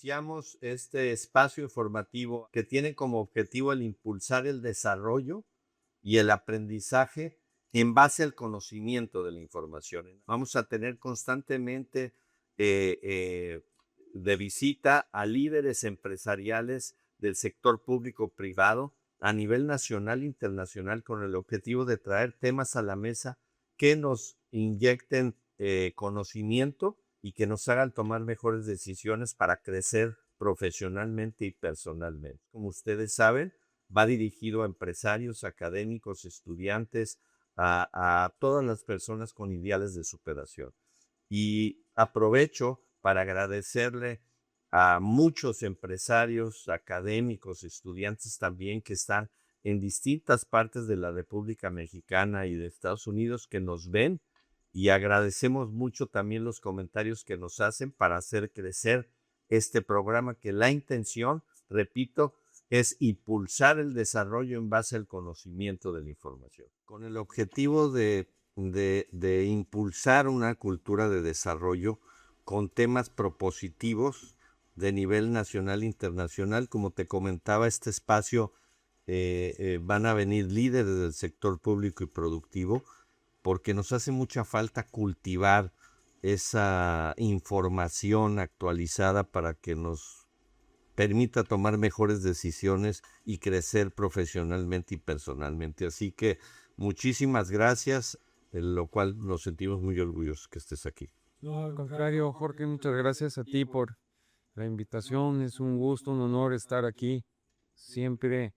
iniciamos este espacio informativo que tiene como objetivo el impulsar el desarrollo y el aprendizaje en base al conocimiento de la información. Vamos a tener constantemente de visita a líderes empresariales del sector público-privado a nivel nacional e internacional con el objetivo de traer temas a la mesa que nos inyecten conocimiento y que nos hagan tomar mejores decisiones para crecer profesionalmente y personalmente. Como ustedes saben, va dirigido a empresarios, académicos, estudiantes, a todas las personas con ideales de superación. Y aprovecho para agradecerle a muchos empresarios, académicos, estudiantes también que están en distintas partes de la República Mexicana y de Estados Unidos que nos ven, y agradecemos mucho también los comentarios que nos hacen para hacer crecer este programa, que la intención, repito, es impulsar el desarrollo en base al conocimiento de la información, con el objetivo de impulsar una cultura de desarrollo con temas propositivos de nivel nacional e internacional. Como te comentaba, este espacio van a venir líderes del sector público y productivo, porque nos hace mucha falta cultivar esa información actualizada para que nos permita tomar mejores decisiones y crecer profesionalmente y personalmente. Así que muchísimas gracias, de lo cual nos sentimos muy orgullosos que estés aquí. No, al contrario, Jorge, muchas gracias a ti por la invitación. Es un gusto, un honor estar aquí, siempre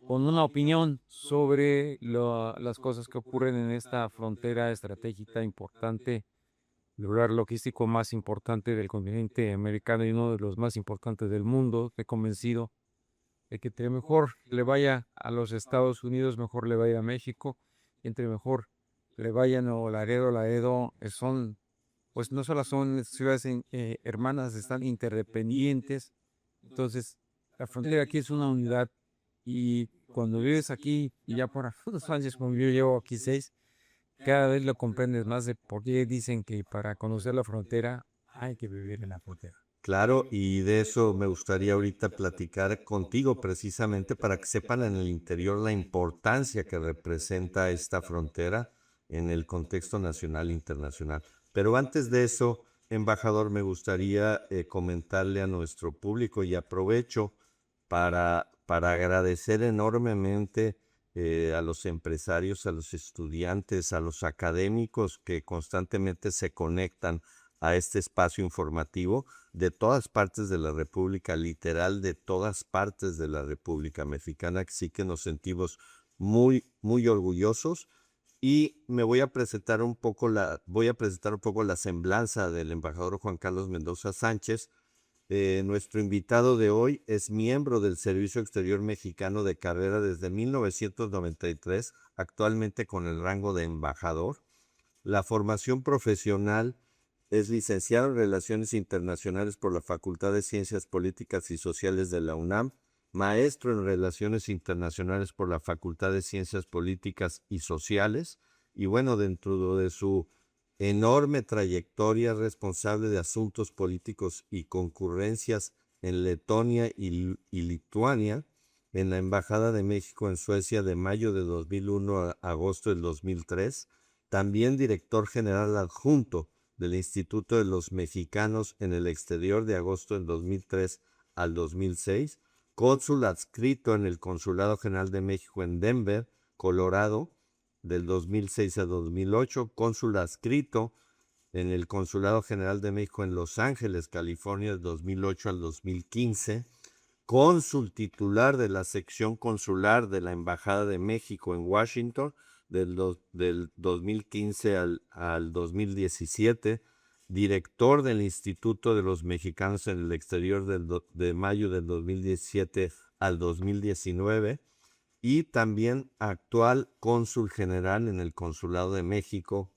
con una opinión sobre las cosas que ocurren en esta frontera estratégica importante, el lugar logístico más importante del continente americano y uno de los más importantes del mundo. Estoy convencido de que entre mejor le vaya a los Estados Unidos, mejor le vaya a México, y entre mejor le vayan a Laredo, son, pues no solo son ciudades hermanas, están interdependientes. Entonces, la frontera aquí es una unidad, y cuando vives aquí, y ya por algunos años, como yo llevo aquí 6, cada vez lo comprendes más de por qué dicen que para conocer la frontera hay que vivir en la frontera. Claro, y de eso me gustaría ahorita platicar contigo precisamente para que sepan en el interior la importancia que representa esta frontera en el contexto nacional e internacional. Pero antes de eso, embajador, me gustaría comentarle a nuestro público, y aprovecho para agradecer enormemente a los empresarios, a los estudiantes, a los académicos que constantemente se conectan a este espacio informativo de todas partes de la República, literal de todas partes de la República Mexicana. Así que nos sentimos muy, muy orgullosos, y me voy a presentar un poco la semblanza del embajador Juan Carlos Mendoza Sánchez. Nuestro invitado de hoy es miembro del Servicio Exterior Mexicano de carrera desde 1993, actualmente con el rango de embajador. La formación profesional: es licenciado en Relaciones Internacionales por la Facultad de Ciencias Políticas y Sociales de la UNAM, maestro en Relaciones Internacionales por la Facultad de Ciencias Políticas y Sociales, y bueno, dentro de su enorme trayectoria, responsable de asuntos políticos y concurrencias en Letonia y Lituania, en la Embajada de México en Suecia de mayo de 2001 a agosto del 2003, también director general adjunto del Instituto de los Mexicanos en el Exterior de agosto del 2003 al 2006, cónsul adscrito en el Consulado General de México en Denver, Colorado, del 2006 a 2008, cónsul adscrito en el Consulado General de México en Los Ángeles, California, del 2008 al 2015, cónsul titular de la sección consular de la Embajada de México en Washington, del 2015 al 2017, director del Instituto de los Mexicanos en el Exterior de mayo del 2017 al 2019, y también actual cónsul general en el Consulado de México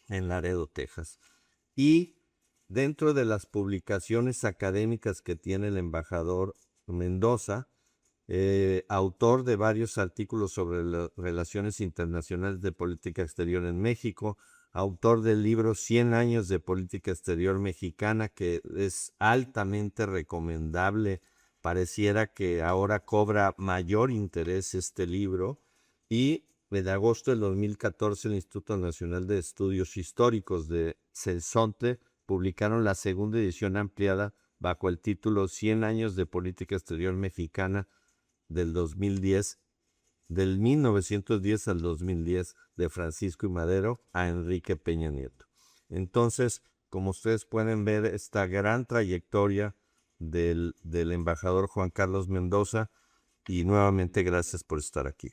en Laredo, Texas. Y dentro de las publicaciones académicas que tiene el embajador Mendoza, autor de varios artículos sobre las relaciones internacionales de política exterior en México, autor del libro 100 años de política exterior mexicana, que es altamente recomendable. Pareciera que ahora cobra mayor interés este libro. Y en agosto del 2014 el Instituto Nacional de Estudios Históricos de CELSONTE publicaron la segunda edición ampliada bajo el título 100 años de política exterior mexicana del 2010, del 1910 al 2010, de Francisco y Madero a Enrique Peña Nieto. Entonces, como ustedes pueden ver, esta gran trayectoria del embajador Juan Carlos Mendoza, y nuevamente gracias por estar aquí.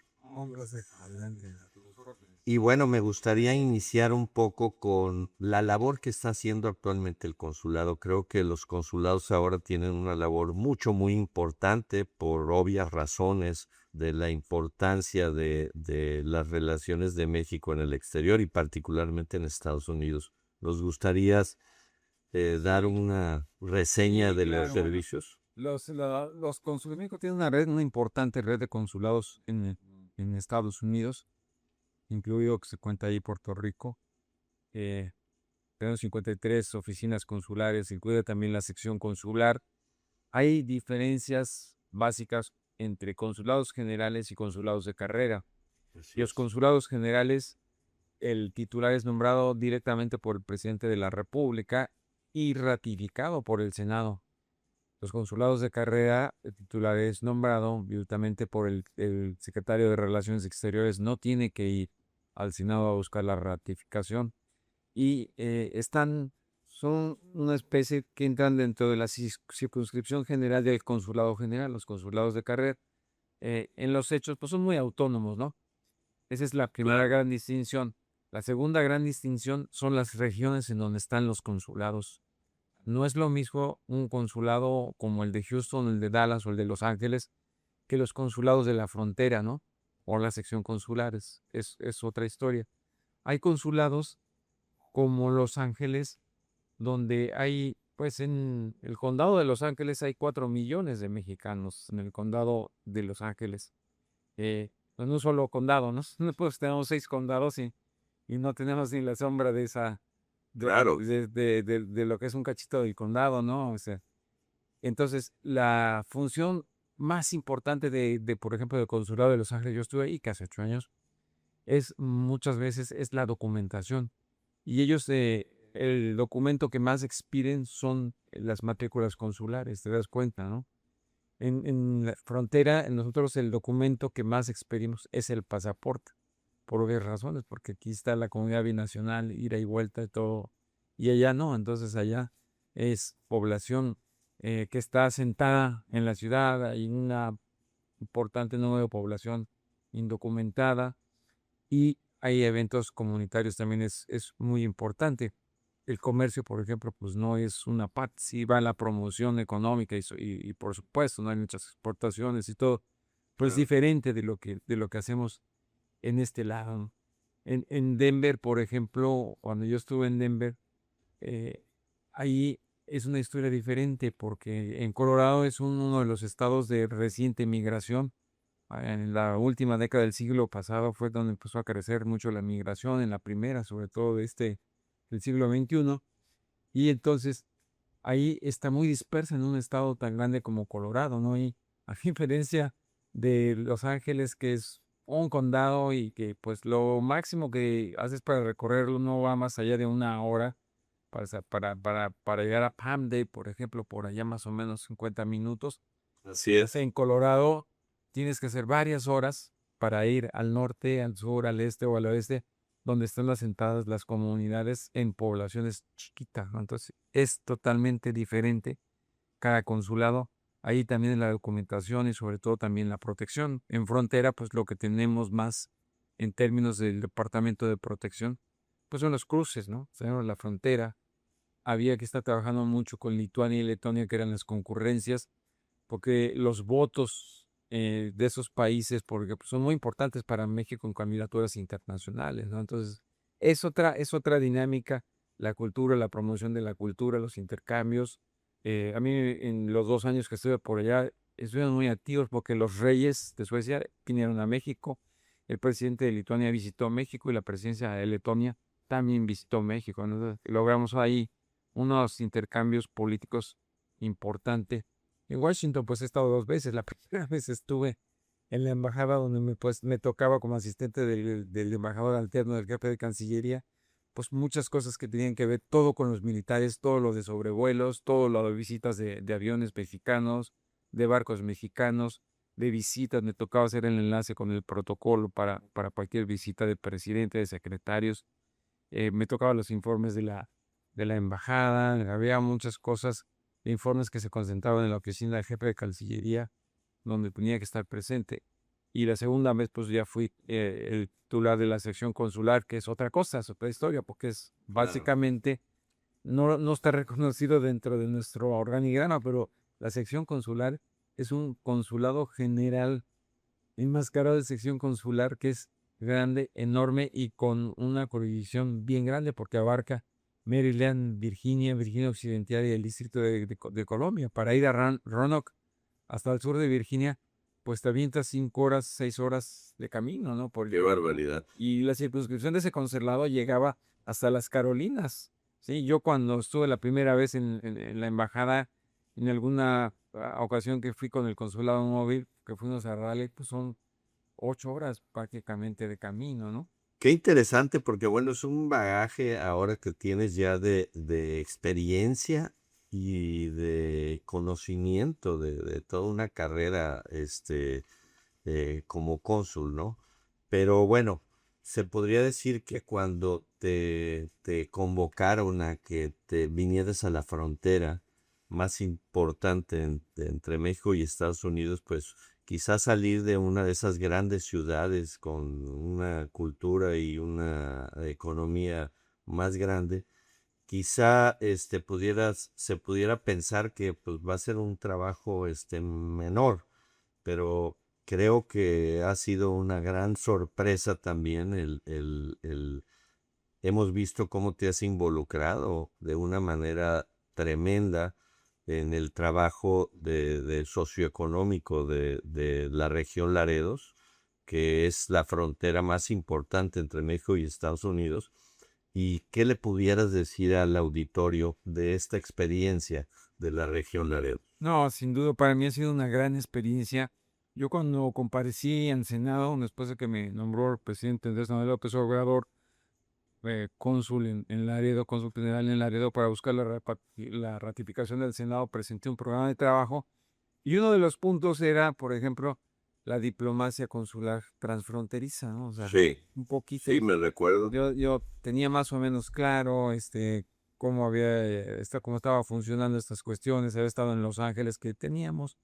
Y bueno, me gustaría iniciar un poco con la labor que está haciendo actualmente el consulado. Creo que los consulados ahora tienen una labor muy importante por obvias razones de la importancia de las relaciones de México en el exterior y particularmente en Estados Unidos. ¿Nos gustaría dar una reseña de los servicios? Los consulados, México tiene una importante red de consulados en Estados Unidos, incluido que se cuenta ahí Puerto Rico. Tenemos 53 oficinas consulares, incluye también la sección consular. Hay diferencias básicas entre consulados generales y consulados de carrera. Y los consulados generales, el titular es nombrado directamente por el presidente de la República y ratificado por el Senado. Los consulados de carrera, el titular es nombrado directamente por el secretario de Relaciones Exteriores, no tiene que ir al Senado a buscar la ratificación. Y son una especie que entran dentro de la circunscripción general del consulado general. Los consulados de carrera, en los hechos, pues son muy autónomos, ¿no? Esa es la primera gran distinción. La segunda gran distinción son las regiones en donde están los consulados. No es lo mismo un consulado como el de Houston, el de Dallas o el de Los Ángeles que los consulados de la frontera, ¿no? O la sección consulares. Es otra historia. Hay consulados como Los Ángeles, donde hay, pues en el condado de Los Ángeles hay 4 millones de mexicanos en el condado de Los Ángeles. No es un solo condado, ¿no? Pues tenemos 6 condados y no tenemos ni la sombra de esa, Claro. de lo que es un cachito del condado, ¿no? O sea, entonces la función más importante por ejemplo, del consulado de Los Ángeles, yo estuve ahí casi 8 años, muchas veces es la documentación. Y ellos, el documento que más expiden son las matrículas consulares, te das cuenta, ¿no? En la frontera, nosotros el documento que más expedimos es el pasaporte, por obvias razones, porque aquí está la comunidad binacional, ida y vuelta y todo, y allá no, entonces allá es población que está asentada en la ciudad, hay una importante número de población indocumentada y hay eventos comunitarios también es muy importante. El comercio, por ejemplo, pues no es una parte, sí va la promoción económica y por supuesto, no hay muchas exportaciones y todo, pero es diferente de lo que hacemos en este lado, ¿no? En Denver, por ejemplo, cuando yo estuve en Denver, ahí es una historia diferente porque en Colorado es uno de los estados de reciente migración. En la última década del siglo pasado fue donde empezó a crecer mucho la migración, en la primera, sobre todo del siglo XXI. Y entonces ahí está muy dispersa en un estado tan grande como Colorado, ¿no? Y a diferencia de Los Ángeles, que es un condado y que pues lo máximo que haces para recorrerlo no va más allá de una hora para llegar a Palmdale, por ejemplo, por allá más o menos 50 minutos. Así es. En Colorado tienes que hacer varias horas para ir al norte, al sur, al este o al oeste, donde están asentadas las comunidades en poblaciones chiquitas, ¿no? Entonces es totalmente diferente cada consulado. Ahí también en la documentación y sobre todo también la protección. En frontera, pues lo que tenemos más en términos del Departamento de Protección, pues son los cruces, ¿no? Tenemos la frontera. Había que estar trabajando mucho con Lituania y Letonia, que eran las concurrencias, porque los votos de esos países, porque pues, son muy importantes para México en candidaturas internacionales, ¿no? Entonces, es otra dinámica, la cultura, la promoción de la cultura, los intercambios. A mí en los 2 años que estuve por allá, estuvieron muy activos porque los reyes de Suecia vinieron a México, el presidente de Lituania visitó México y la presidencia de Letonia también visitó México, ¿no? Entonces, logramos ahí unos intercambios políticos importantes. En Washington, pues he estado 2 veces. La primera vez estuve en la embajada donde me tocaba como asistente del embajador alterno del jefe de Cancillería, pues muchas cosas que tenían que ver todo con los militares, todo lo de sobrevuelos, todo lo de visitas de aviones mexicanos, de barcos mexicanos, de visitas. Me tocaba hacer el enlace con el protocolo para cualquier visita de presidente, de secretarios. Me tocaba los informes de la embajada. Había muchas cosas, informes que se concentraban en la oficina del jefe de Cancillería, donde tenía que estar presente. Y la segunda vez, pues ya fui el titular de la sección consular, que es otra cosa, es otra historia, porque es básicamente, no está reconocido dentro de nuestro organigrama, pero la sección consular es un consulado general enmascarado de sección consular que es grande, enorme y con una jurisdicción bien grande porque abarca Maryland, Virginia, Virginia Occidental y el Distrito de Colombia. Para ir a Roanoke, hasta el sur de Virginia, pues te avientas 5 horas, 6 horas de camino, ¿no? Qué barbaridad. Y la circunscripción de ese consulado llegaba hasta las Carolinas. Sí, yo cuando estuve la primera vez en la embajada, en alguna ocasión que fui con el consulado móvil, que fuimos a Raleigh, pues son 8 horas prácticamente de camino, ¿no? Qué interesante, porque bueno, es un bagaje ahora que tienes ya de experiencia y de conocimiento de toda una carrera como cónsul, ¿no? Pero bueno, se podría decir que cuando te convocaron a que te vinieras a la frontera más importante entre México y Estados Unidos, pues quizás salir de una de esas grandes ciudades con una cultura y una economía más grande, quizá se pudiera pensar que pues, va a ser un trabajo menor, pero creo que ha sido una gran sorpresa también hemos visto cómo te has involucrado de una manera tremenda en el trabajo de socioeconómico de la región Laredos, que es la frontera más importante entre México y Estados Unidos. ¿Y qué le pudieras decir al auditorio de esta experiencia de la región Laredos? No, sin duda, para mí ha sido una gran experiencia. Yo cuando comparecí en Senado, después de que me nombró el presidente Andrés Manuel López Obrador, cónsul en Laredo, cónsul general en Laredo, para buscar la ratificación del Senado, presenté un programa de trabajo y uno de los puntos era, por ejemplo, la diplomacia consular transfronteriza, ¿no? O sea, Sí, un poquito. sí, me recuerdo. Yo tenía más o menos claro cómo estaba funcionando estas cuestiones. Había estado en Los Ángeles, que teníamos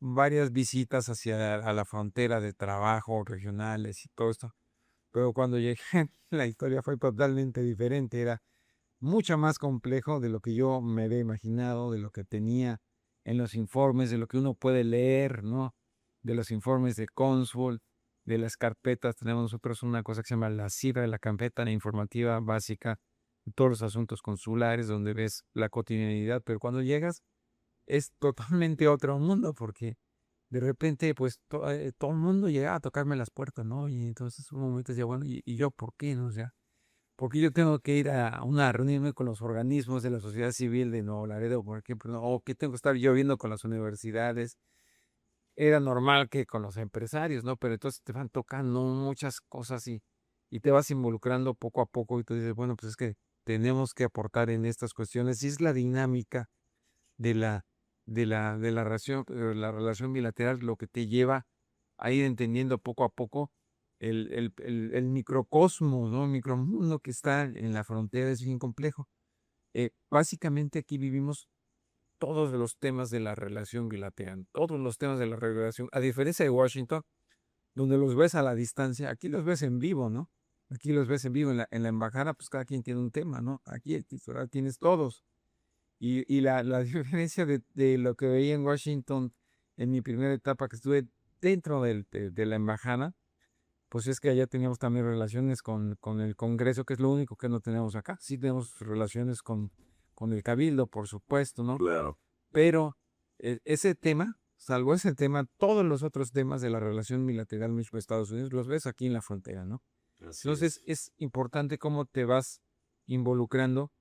varias visitas hacia a la frontera de trabajo regionales y todo esto. Pero cuando llegué, la historia fue totalmente diferente. Era mucho más complejo de lo que yo me había imaginado, de lo que tenía en los informes, de lo que uno puede leer, ¿no? De los informes de cónsul, de las carpetas. Tenemos nosotros una cosa que se llama la CIBA, la carpeta informativa básica de todos los asuntos consulares, donde ves la cotidianidad. Pero cuando llegas, es totalmente otro mundo, porque de repente, pues, todo el mundo llegaba a tocarme las puertas, ¿no? Y entonces un momento decía, bueno, ¿y yo por qué, no? O sea, porque yo tengo que ir a una reunión con los organismos de la sociedad civil de Nuevo Laredo, por ejemplo, ¿no? O que tengo que estar yo viendo con las universidades. Era normal que con los empresarios, ¿no? Pero entonces te van tocando muchas cosas y te vas involucrando poco a poco y tú dices, bueno, pues es que tenemos que aportar en estas cuestiones. Y es la dinámica de la relación bilateral lo que te lleva a ir entendiendo poco a poco el microcosmos, ¿no? El micromundo que está en la frontera es bien complejo. Básicamente aquí vivimos todos los temas de la relación bilateral, todos los temas de la relación, a diferencia de Washington, donde los ves a la distancia, aquí los ves en vivo, ¿no? Aquí los ves en vivo en la embajada, pues cada quien tiene un tema, ¿no? Aquí el titular tienes todos. Y la diferencia de lo que veía en Washington en mi primera etapa que estuve dentro de la embajada, pues es que allá teníamos también relaciones con el Congreso, que es lo único que no tenemos acá. Sí tenemos relaciones con el Cabildo, por supuesto, ¿no? Claro. Pero ese tema, salvo ese tema, todos los otros temas de la relación bilateral México-Estados Unidos los ves aquí en la frontera, ¿no? Así Entonces es importante cómo te vas involucrando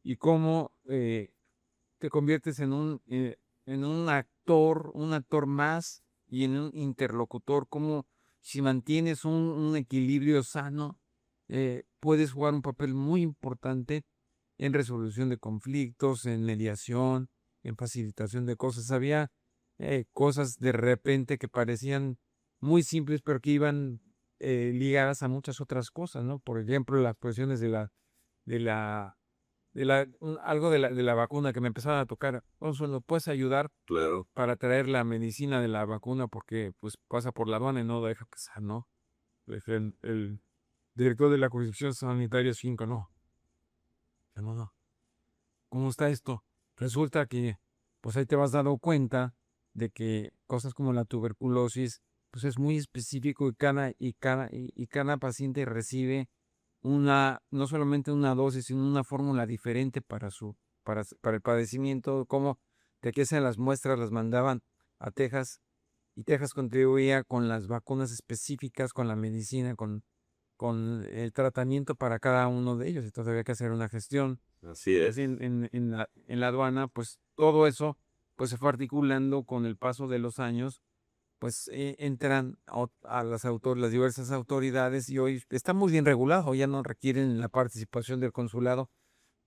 y cómo te conviertes en un actor más y en un interlocutor, como si mantienes un equilibrio sano, puedes jugar un papel muy importante en resolución de conflictos, en mediación, en facilitación de cosas. Había cosas de repente que parecían muy simples, pero que iban ligadas a muchas otras cosas, ¿no? Por ejemplo, las cuestiones de la algo de la vacuna que me empezaron a tocar. Consuelo, ¿puedes ayudar claro. para traer la medicina de la vacuna? Porque pues pasa por la aduana y no deja pasar, ¿no? El director de la Jurisdicción Sanitaria 5, no. No, no. ¿Cómo está esto? Resulta que, pues ahí te vas dando cuenta de que cosas como la tuberculosis, pues es muy específico y cada paciente recibe no solamente una dosis, sino una fórmula diferente para el padecimiento, como de que las muestras las mandaban a Texas y Texas contribuía con las vacunas específicas, con la medicina, con el tratamiento para cada uno de ellos. Entonces había que hacer una gestión. Así es. Así en la aduana, pues todo eso pues se fue articulando con el paso de los años, pues entran a las diversas autoridades y hoy está muy bien regulado, ya no requieren la participación del consulado,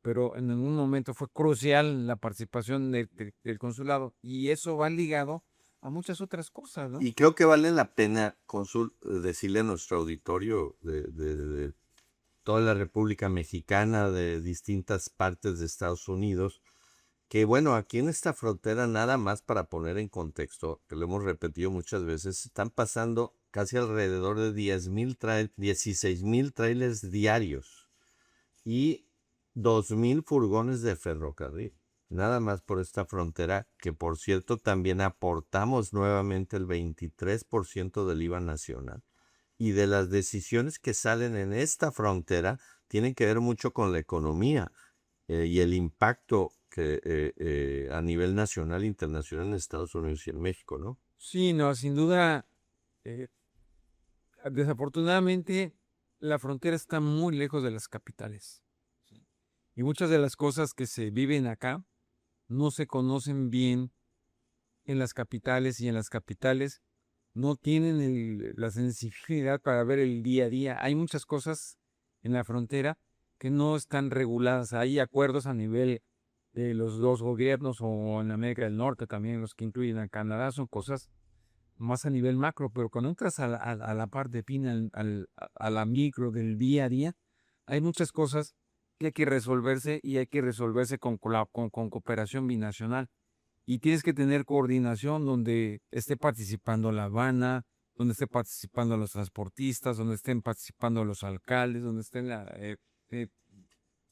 pero en algún momento fue crucial la participación del consulado y eso va ligado a muchas otras cosas, ¿no? Y creo que vale la pena, Cónsul, decirle a nuestro auditorio de toda la República Mexicana, de distintas partes de Estados Unidos, que bueno, aquí en esta frontera, nada más para poner en contexto, que lo hemos repetido muchas veces, están pasando casi alrededor de 16,000 trailers diarios y 2,000 furgones de ferrocarril. Nada más por esta frontera, que por cierto también aportamos nuevamente el 23% del IVA nacional. Y de las decisiones que salen en esta frontera tienen que ver mucho con la economía y el impacto que a nivel nacional e internacional en Estados Unidos y en México, ¿no? Sí, no, sin duda, eh, desafortunadamente la frontera está muy lejos de las capitales. Y muchas de las cosas que se viven acá no se conocen bien en las capitales y en las capitales no tienen la sensibilidad para ver el día a día. Hay muchas cosas en la frontera que no están reguladas. Hay acuerdos a nivel de los dos gobiernos o en América del Norte también, los que incluyen a Canadá, son cosas más a nivel macro, pero cuando entras a la parte fina, a la micro del día a día, hay muchas cosas que hay que resolverse y hay que resolverse con cooperación binacional. Y tienes que tener coordinación donde esté participando la Habana, donde esté participando los transportistas, donde estén participando los alcaldes, donde estén Los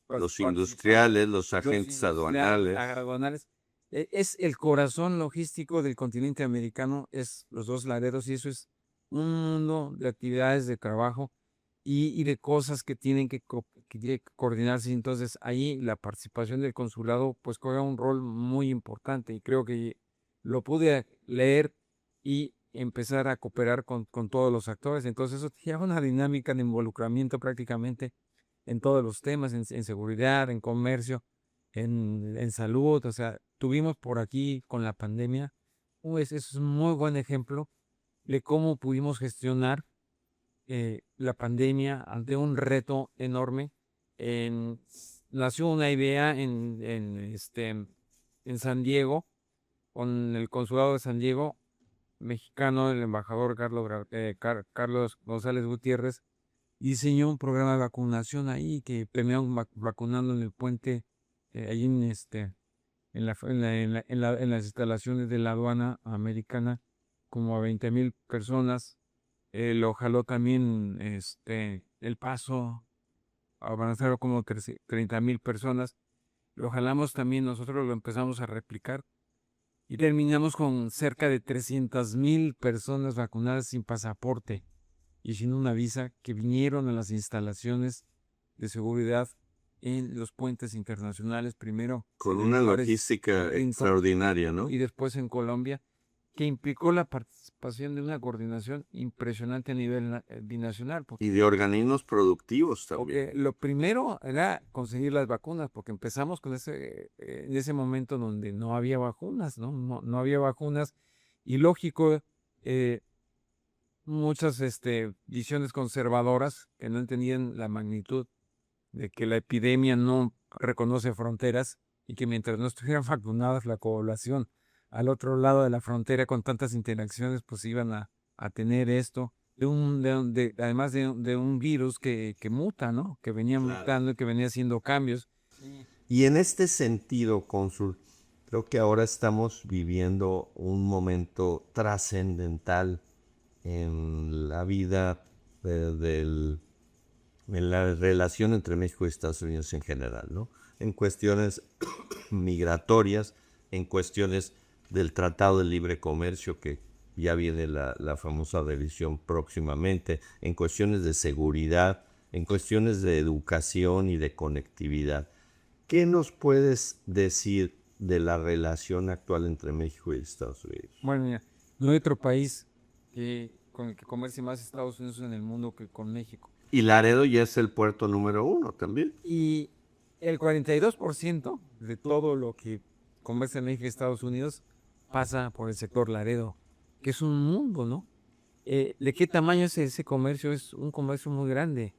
participando industriales, los los agentes aduanales. aduanales. Es el corazón logístico del continente americano, es los dos laredos y eso es un mundo de actividades de trabajo y de cosas que que tienen que coordinarse. Entonces ahí la participación del consulado pues juega un rol muy importante y creo que lo pude leer y empezar a cooperar con todos los actores. Entonces eso te lleva una dinámica de involucramiento prácticamente en todos los temas, en seguridad, en comercio, en salud. O sea, tuvimos por aquí con la pandemia, pues es un muy buen ejemplo de cómo pudimos gestionar la pandemia ante un reto enorme. En, nació una idea en San Diego, con el consulado de San Diego mexicano, el embajador Carlos González Gutiérrez, diseñó un programa de vacunación ahí que terminaron vacunando en el puente, ahí en las instalaciones de la aduana americana, como a 20,000 personas. Lo jaló también El Paso, avanzaron como 30,000 personas. Lo jalamos también, nosotros lo empezamos a replicar y terminamos con cerca de 300,000 personas vacunadas sin pasaporte y sin una visa que vinieron a las instalaciones de seguridad en los puentes internacionales, primero Con en una lugares logística en extraordinaria, ¿no? y después en Colombia. que implicó la participación de una coordinación impresionante a nivel binacional. Y de organismos productivos también. Porque lo primero era conseguir las vacunas, porque empezamos con en ese momento donde no había vacunas, ¿no? No había vacunas, y lógico, muchas visiones conservadoras que no entendían la magnitud de que la epidemia no reconoce fronteras y que mientras no estuvieran vacunadas la población al otro lado de la frontera con tantas interacciones, pues iban a tener esto, además de un virus que muta, ¿no? Que venía mutando y que venía haciendo cambios. Y en este sentido, cónsul, creo que ahora estamos viviendo un momento trascendental en la vida en la relación entre México y Estados Unidos en general, ¿no? En cuestiones migratorias, en cuestiones del Tratado de Libre Comercio, que ya viene la famosa revisión próximamente, en cuestiones de seguridad, en cuestiones de educación y de conectividad. ¿Qué nos puedes decir de la relación actual entre México y Estados Unidos? Bueno, mira, no hay otro país con el que comercie más Estados Unidos en el mundo que con México. Y Laredo ya es el puerto número 1 también. Y el 42% de todo lo que comercia México y Estados Unidos pasa por el sector Laredo, que es un mundo, ¿no? ¿De qué tamaño es ese comercio? Es un comercio muy grande.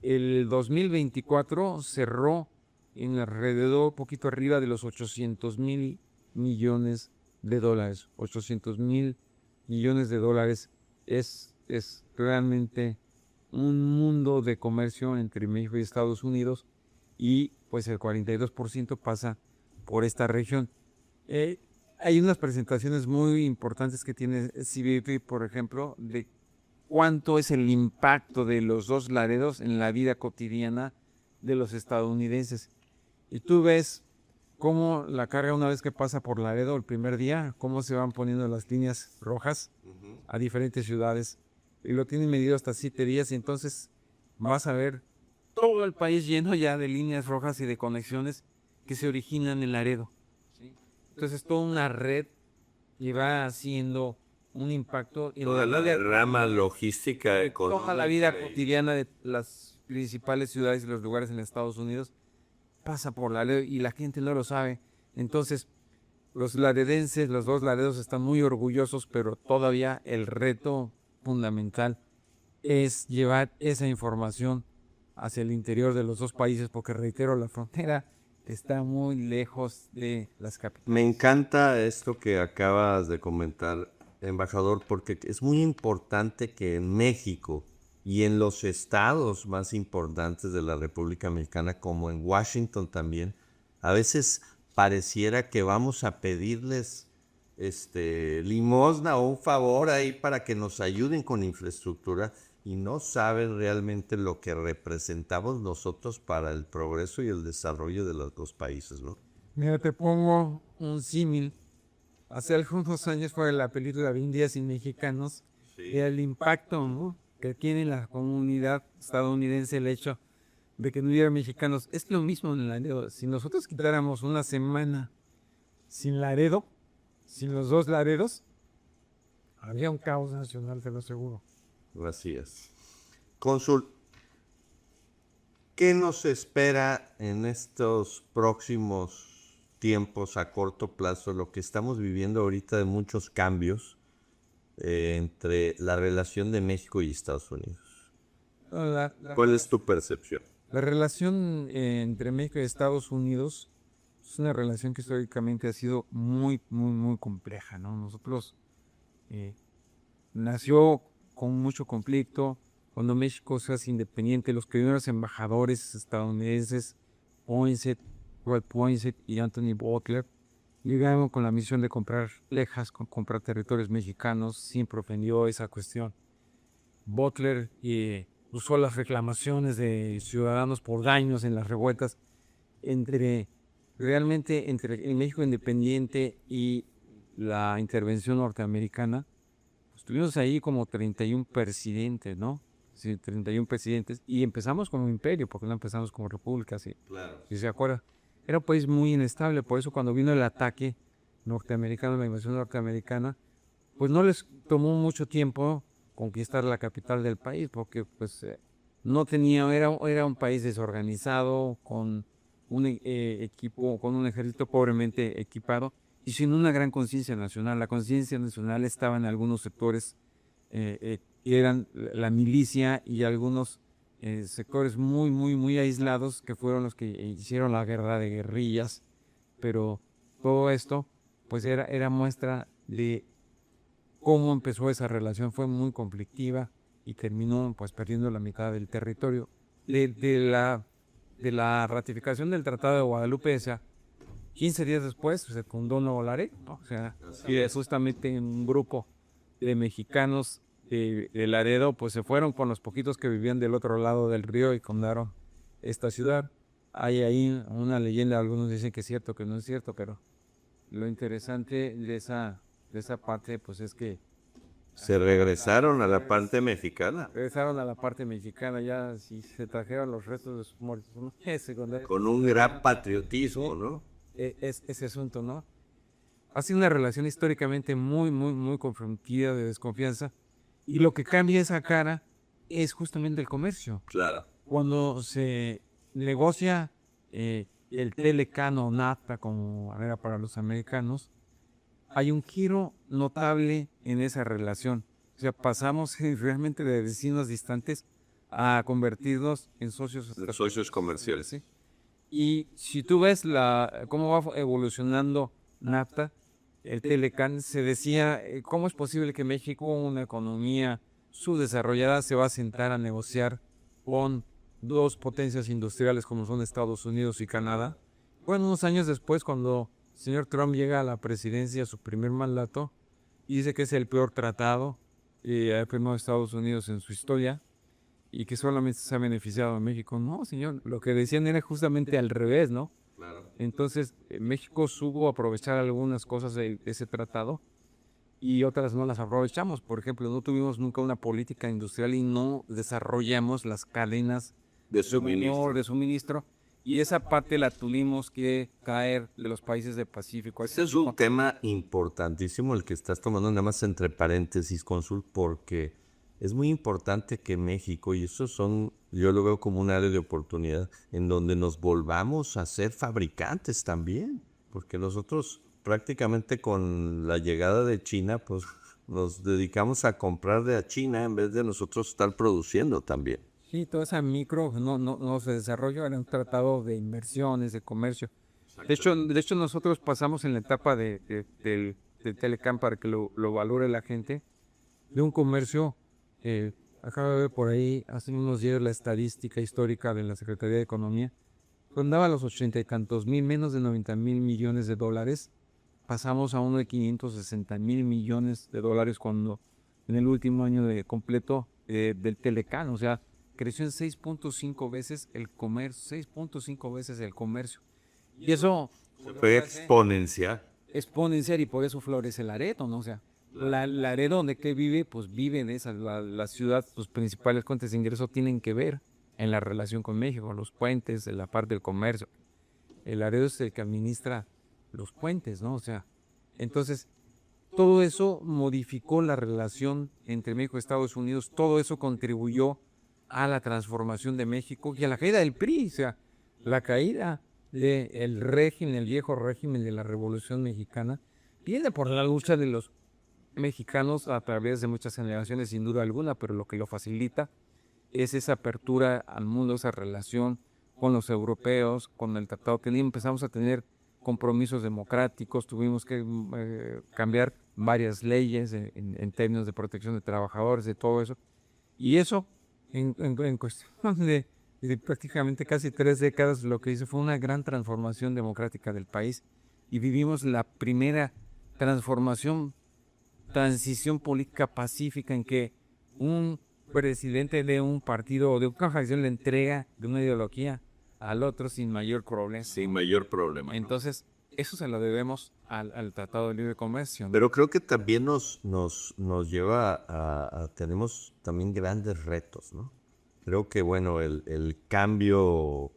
El 2024 cerró en alrededor, poquito arriba de los 800,000 millones de dólares. 800,000 millones de dólares es realmente un mundo de comercio entre México y Estados Unidos, y pues el 42% pasa por esta región. Hay unas presentaciones muy importantes que tiene CBP, por ejemplo, de cuánto es el impacto de los dos Laredos en la vida cotidiana de los estadounidenses. Y tú ves cómo la carga, una vez que pasa por Laredo el primer día, cómo se van poniendo las líneas rojas a diferentes ciudades. Y lo tienen medido hasta 7 días, y entonces vas a ver todo el país lleno ya de líneas rojas y de conexiones que se originan en Laredo. Entonces toda una red que va haciendo un impacto en toda la rama logística económica. Toda la vida cotidiana de las principales ciudades y los lugares en Estados Unidos pasa por Laredo, y la gente no lo sabe. Entonces los laredenses, los dos Laredos, están muy orgullosos, pero todavía el reto fundamental es llevar esa información hacia el interior de los dos países, porque reitero, la frontera está muy lejos de las capitales. Me encanta esto que acabas de comentar, embajador, porque es muy importante que en México y en los estados más importantes de la República Mexicana, como en Washington también, a veces pareciera que vamos a pedirles limosna o un favor ahí para que nos ayuden con infraestructura, y no saben realmente lo que representamos nosotros para el progreso y el desarrollo de los dos países, ¿no? Mira, te pongo un símil. Hace algunos años fue la película de Indias y Mexicanos, y el impacto, ¿no?, que tiene la comunidad estadounidense el hecho de que no hubiera mexicanos. Es lo mismo en Laredo. Si nosotros quitáramos una semana sin Laredo, sin los dos Laredos, habría un caos nacional, te lo aseguro. Así es. Cónsul, ¿qué nos espera en estos próximos tiempos a corto plazo? Lo que estamos viviendo ahorita de muchos cambios entre la relación de México y Estados Unidos. ¿Cuál es tu percepción? La relación entre México y Estados Unidos es una relación que históricamente ha sido muy, muy, muy compleja, ¿no? Nosotros nació con mucho conflicto. Cuando México se hace independiente, los primeros embajadores estadounidenses, Robert Poinsett y Anthony Butler, llegaron con la misión de comprar Texas, comprar territorios mexicanos. Siempre ofendió esa cuestión. Butler usó las reclamaciones de ciudadanos por daños en las revueltas realmente entre el México independiente y la intervención norteamericana. Estuvimos ahí como 31 presidentes, ¿no? Sí, 31 presidentes, y empezamos como imperio, porque no empezamos como república, ¿sí? Claro. Si se acuerda. Era un país muy inestable, por eso cuando vino el ataque norteamericano, la invasión norteamericana, pues no les tomó mucho tiempo conquistar la capital del país, porque pues no tenía, era un país desorganizado, con un equipo, con un ejército pobremente equipado y sin una gran conciencia nacional. La conciencia nacional estaba en algunos sectores que eran la milicia y algunos sectores muy, muy, muy aislados que fueron los que hicieron la guerra de guerrillas, pero todo esto pues era muestra de cómo empezó esa relación. Fue muy conflictiva y terminó pues perdiendo la mitad del territorio. De la ratificación del Tratado de Guadalupe, o sea, 15 días después se fundó Nuevo Laredo, ¿no? O sea, y justamente un grupo de mexicanos de Laredo pues se fueron con los poquitos que vivían del otro lado del río y fundaron esta ciudad. Hay ahí una leyenda, algunos dicen que es cierto, que no es cierto, pero lo interesante de esa parte pues es que Se regresaron a la parte mexicana regresaron a la parte mexicana, ya si se trajeron los restos de sus muertos, ¿no? Secundario. con un gran patriotismo, ¿no? Es ese asunto, ¿no? Ha sido una relación históricamente muy, muy, muy conflictiva, de desconfianza, y lo que cambia esa cara es justamente el comercio. Claro. Cuando se negocia el Telecan o NAFTA, como era para los americanos, hay un giro notable en esa relación. O sea, pasamos realmente de vecinos distantes a convertirnos en socios Socios comerciales. ¿sí? Y si tú ves cómo va evolucionando NAFTA, el Telecan, se decía, ¿cómo es posible que México, una economía subdesarrollada, se va a sentar a negociar con dos potencias industriales como son Estados Unidos y Canadá? Bueno, unos años después, cuando el señor Trump llega a la presidencia, su primer mandato, y dice que es el peor tratado que ha firmado Estados Unidos en su historia y que solamente se ha beneficiado a México. No, señor, lo que decían era justamente al revés, ¿no? Claro. Entonces, México supo aprovechar algunas cosas de ese tratado y otras no las aprovechamos. Por ejemplo, no tuvimos nunca una política industrial y no desarrollamos las cadenas De suministro. de suministro. Y esa parte la tuvimos que caer de los países del Pacífico. Ese es un tema importantísimo el que estás tomando, nada más entre paréntesis, cónsul, porque es muy importante que México, y eso yo lo veo como un área de oportunidad, en donde nos volvamos a ser fabricantes también, porque nosotros prácticamente con la llegada de China, pues nos dedicamos a comprar de a China en vez de nosotros estar produciendo también. Sí, toda esa micro no se desarrolló, era un tratado de inversiones, de comercio. De hecho nosotros pasamos en la etapa del Telecam para que lo valore la gente, de un comercio, acabo de ver por ahí hace unos días la estadística histórica de la Secretaría de Economía, rondaba los 80 y tantos mil, menos de 90,000 millones de dólares, pasamos a uno de 560,000 millones de dólares cuando en el último año de completo del Telecam, o sea, creció en 6.5 veces el comercio, 6.5 veces el comercio. Y eso Fue exponencial. exponencial y por eso florece Laredo, ¿no? O sea, Laredo donde que vive, pues vive en esa, la ciudad, sus principales fuentes de ingreso tienen que ver en la relación con México, los puentes, la parte del comercio. El Laredo es el que administra los puentes, ¿no? O sea, entonces, todo eso modificó la relación entre México y Estados Unidos, todo eso contribuyó a la transformación de México y a la caída del PRI, o sea, la caída del régimen, el viejo régimen de la Revolución Mexicana, viene por la lucha de los mexicanos a través de muchas generaciones, sin duda alguna, pero lo que lo facilita es esa apertura al mundo, esa relación con los europeos, con el Tratado que empezamos a tener compromisos democráticos, tuvimos que cambiar varias leyes en términos de protección de trabajadores, de todo eso, y eso en cuestión de prácticamente casi 3 décadas, lo que hizo fue una gran transformación democrática del país y vivimos la primera transición política pacífica en que un presidente de un partido o de una facción le entrega de una ideología al otro sin mayor problema. Sin mayor problema. Entonces, eso se lo debemos al Tratado de Libre Comercio, ¿no? Pero creo que también nos lleva tenemos también grandes retos, ¿no? Creo que, bueno, el cambio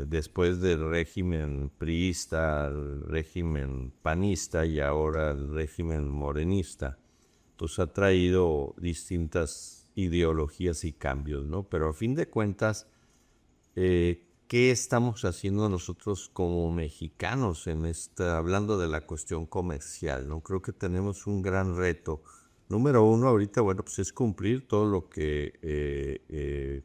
después del régimen priista, al régimen panista y ahora el régimen morenista, pues ha traído distintas ideologías y cambios, ¿no? Pero a fin de cuentas, ¿qué estamos haciendo nosotros como mexicanos hablando de la cuestión comercial, ¿no? Creo que tenemos un gran reto. Número uno, ahorita, bueno, pues es cumplir todo lo que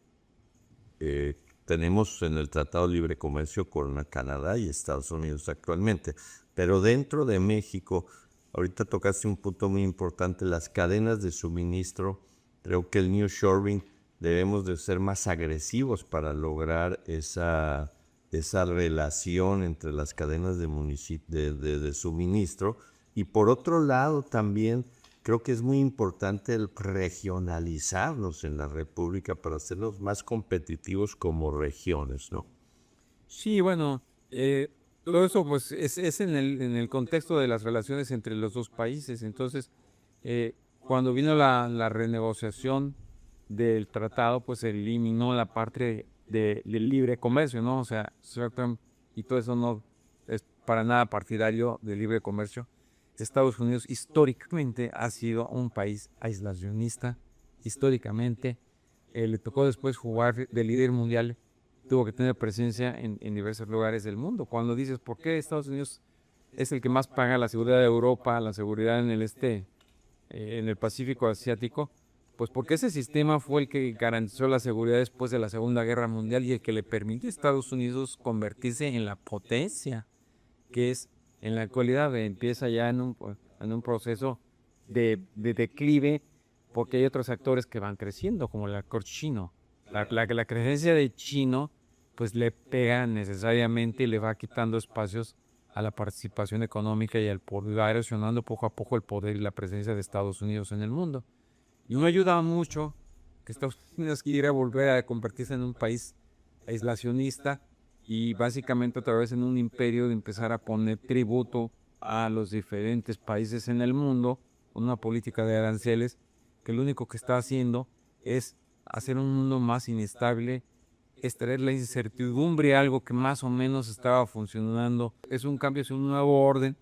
tenemos en el Tratado de Libre Comercio con Canadá y Estados Unidos actualmente. Pero dentro de México, ahorita tocaste un punto muy importante, las cadenas de suministro. Creo que el nearshoring debemos de ser más agresivos para lograr esa relación entre las cadenas de suministro. Y por otro lado también creo que es muy importante el regionalizarnos en la República para hacernos más competitivos como regiones, ¿no? Sí, bueno, todo eso pues es en el contexto de las relaciones entre los dos países. Entonces, cuando vino la renegociación del tratado, pues se eliminó la parte del libre comercio, ¿no? O sea, Trump y todo eso no es para nada partidario del libre comercio. Estados Unidos históricamente ha sido un país aislacionista, históricamente. Le tocó después jugar de líder mundial, tuvo que tener presencia en diversos lugares del mundo. Cuando dices, ¿por qué Estados Unidos es el que más paga la seguridad de Europa, la seguridad en el en el Pacífico Asiático? Pues porque ese sistema fue el que garantizó la seguridad después de la Segunda Guerra Mundial y el que le permitió a Estados Unidos convertirse en la potencia que es en la actualidad. Empieza ya en un proceso de declive porque hay otros actores que van creciendo, como el actor chino. La creencia de chino pues le pega necesariamente y le va quitando espacios a la participación económica y al poder, va erosionando poco a poco el poder y la presencia de Estados Unidos en el mundo. Y no ayuda mucho que Estados Unidos quiera volver a convertirse en un país aislacionista y básicamente otra vez en un imperio de empezar a poner tributo a los diferentes países en el mundo, con una política de aranceles que lo único que está haciendo es hacer un mundo más inestable, extraer la incertidumbre, algo que más o menos estaba funcionando. Es un cambio, es un nuevo orden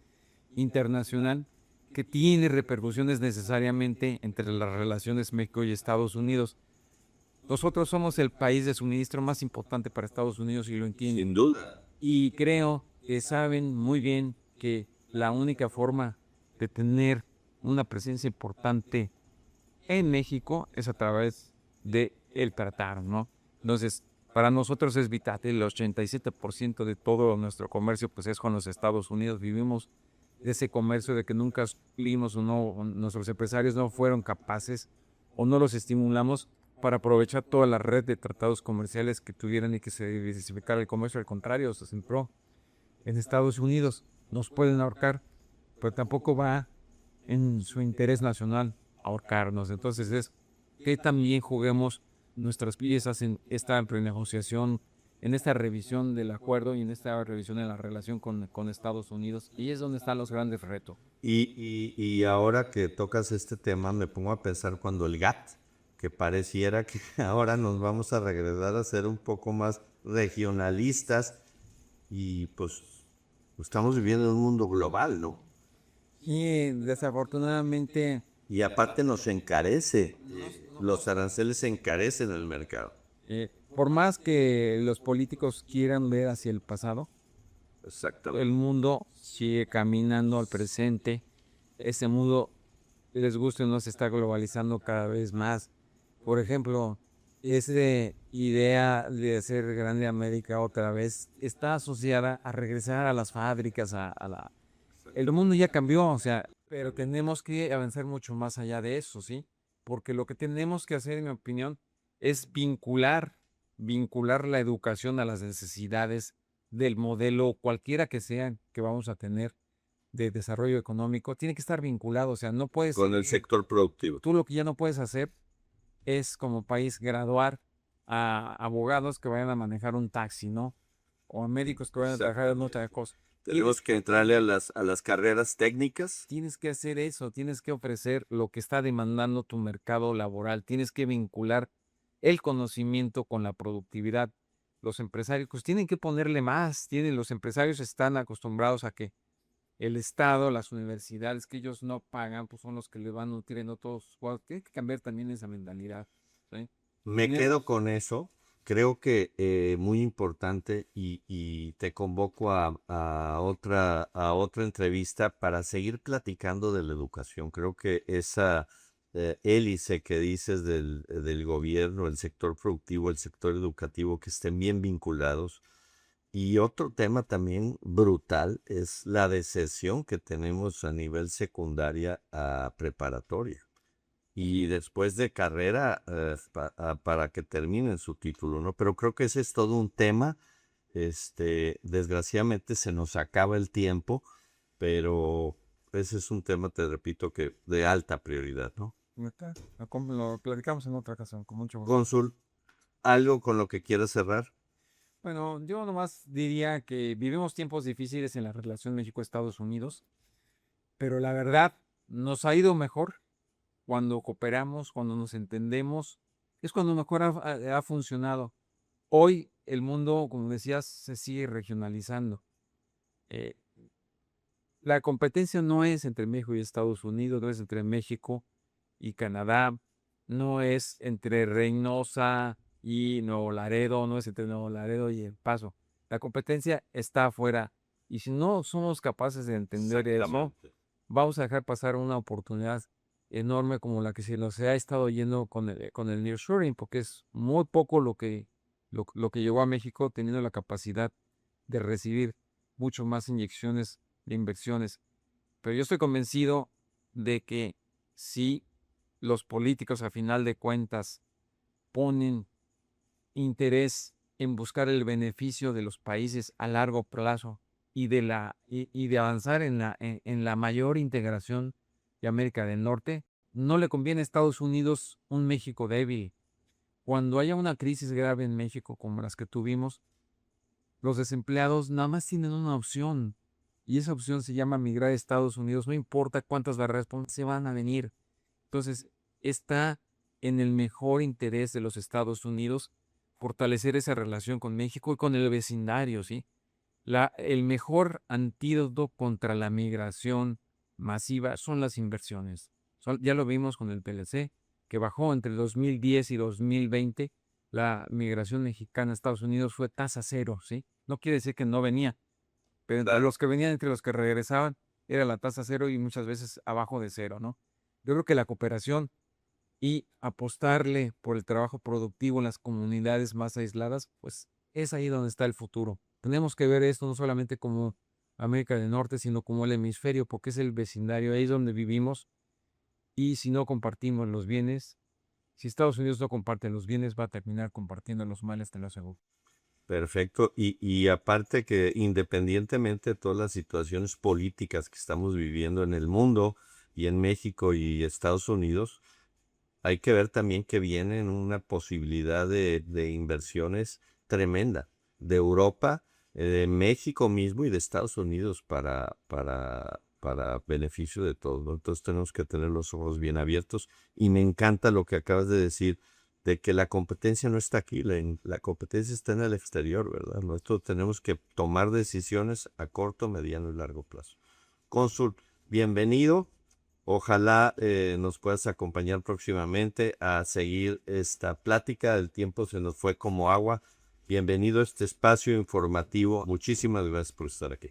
internacional que tiene repercusiones necesariamente entre las relaciones México y Estados Unidos. Nosotros somos el país de suministro más importante para Estados Unidos y lo entienden. Sin duda. Y creo que saben muy bien que la única forma de tener una presencia importante en México es a través de el tratado, ¿no? Entonces, para nosotros es vital. El 87% de todo nuestro comercio pues es con los Estados Unidos. Vivimos de ese comercio de que nunca suplimos o no, nuestros empresarios no fueron capaces o no los estimulamos para aprovechar toda la red de tratados comerciales que tuvieran y que se diversificara el comercio. Al contrario, se centró en Estados Unidos. Nos pueden ahorcar, pero tampoco va en su interés nacional ahorcarnos. Entonces es que también juguemos nuestras piezas en esta renegociación, en esta revisión del acuerdo y en esta revisión de la relación con Estados Unidos. Y es donde están los grandes retos. Y ahora que tocas este tema, me pongo a pensar cuando el GATT, que pareciera que ahora nos vamos a regresar a ser un poco más regionalistas y pues estamos viviendo en un mundo global, ¿no? Y desafortunadamente, Y aparte nos encarece, los aranceles encarecen el mercado. por más que los políticos quieran ver hacia el pasado, Exactamente. el mundo sigue caminando al presente. Ese mundo, les guste o no, se está globalizando cada vez más. Por ejemplo, esa idea de hacer grande América otra vez está asociada a regresar a las fábricas, El mundo ya cambió, o sea, pero tenemos que avanzar mucho más allá de eso, ¿sí? Porque lo que tenemos que hacer, en mi opinión, es vincular la educación a las necesidades del modelo, cualquiera que sea que vamos a tener de desarrollo económico, tiene que estar vinculado, o sea, no puedes... Con el sector productivo. Tú lo que ya no puedes hacer es como país graduar a abogados que vayan a manejar un taxi, ¿no? O a médicos que vayan a trabajar en otra cosa. Tenemos que entrarle a las carreras técnicas. Tienes que hacer eso, tienes que ofrecer lo que está demandando tu mercado laboral, tienes que vincular el conocimiento con la productividad. Los empresarios pues, tienen que ponerle más, los empresarios están acostumbrados a que el Estado, las universidades que ellos no pagan, pues son los que le van nutriendo todos sus jugadores. Tiene que cambiar también esa mentalidad, ¿sí? Me quedo con eso. Creo que muy importante y te convoco a otra entrevista para seguir platicando de la educación. Creo que esa hélice que dices del gobierno, el sector productivo, el sector educativo, que estén bien vinculados. Y otro tema también brutal es la deserción que tenemos a nivel secundaria a preparatoria y después de carrera para que terminen su título, ¿no? Pero creo que ese es todo un tema. Desgraciadamente se nos acaba el tiempo, pero ese es un tema, te repito, que de alta prioridad, ¿no? Lo platicamos en otra ocasión, con mucho gusto. Cónsul, ¿algo con lo que quieras cerrar? Bueno, yo nomás diría que vivimos tiempos difíciles en la relación México-Estados Unidos, pero la verdad nos ha ido mejor cuando cooperamos, cuando nos entendemos, es cuando mejor ha funcionado. Hoy el mundo, como decías, se sigue regionalizando. Eh, la competencia no es entre México y Estados Unidos, no es entre México y Canadá, no es entre Reynosa y Nuevo Laredo, no es entre Nuevo Laredo y El Paso. La competencia está afuera. Y si no somos capaces de entender eso, Exactamente. vamos a dejar pasar una oportunidad enorme como la que se nos ha estado yendo con el nearshoring, porque es muy poco lo que llegó a México teniendo la capacidad de recibir mucho más inyecciones de inversiones. Pero yo estoy convencido de que si los políticos a final de cuentas ponen interés en buscar el beneficio de los países a largo plazo y de avanzar en la mayor integración de América del Norte, no le conviene a Estados Unidos un México débil. Cuando haya una crisis grave en México como las que tuvimos, los desempleados nada más tienen una opción y esa opción se llama migrar a Estados Unidos, no importa cuántas barreras se van a venir. Entonces, está en el mejor interés de los Estados Unidos fortalecer esa relación con México y con el vecindario, ¿sí? El mejor antídoto contra la migración masiva son las inversiones. Ya lo vimos con el PLC, que bajó entre 2010 y 2020. La migración mexicana a Estados Unidos fue tasa cero, ¿sí? No quiere decir que no venía, pero entre los que venían, entre los que regresaban, era la tasa cero y muchas veces abajo de cero, ¿no? Yo creo que la cooperación y apostarle por el trabajo productivo en las comunidades más aisladas, pues es ahí donde está el futuro. Tenemos que ver esto no solamente como América del Norte, sino como el hemisferio, porque es el vecindario, ahí es donde vivimos. Y si no compartimos los bienes, si Estados Unidos no comparte los bienes, va a terminar compartiendo los males, te lo aseguro. Perfecto. Y aparte que independientemente de todas las situaciones políticas que estamos viviendo en el mundo y en México y Estados Unidos, hay que ver también que viene una posibilidad de inversiones tremenda de Europa, de México mismo y de Estados Unidos para beneficio de todos, ¿no? Entonces tenemos que tener los ojos bien abiertos y me encanta lo que acabas de decir de que la competencia no está aquí, la competencia está en el exterior, ¿verdad? Nosotros tenemos que tomar decisiones a corto, mediano y largo plazo. Cónsul, bienvenido. Ojalá nos puedas acompañar próximamente a seguir esta plática. El tiempo se nos fue como agua. Bienvenido a este espacio informativo. Muchísimas gracias por estar aquí.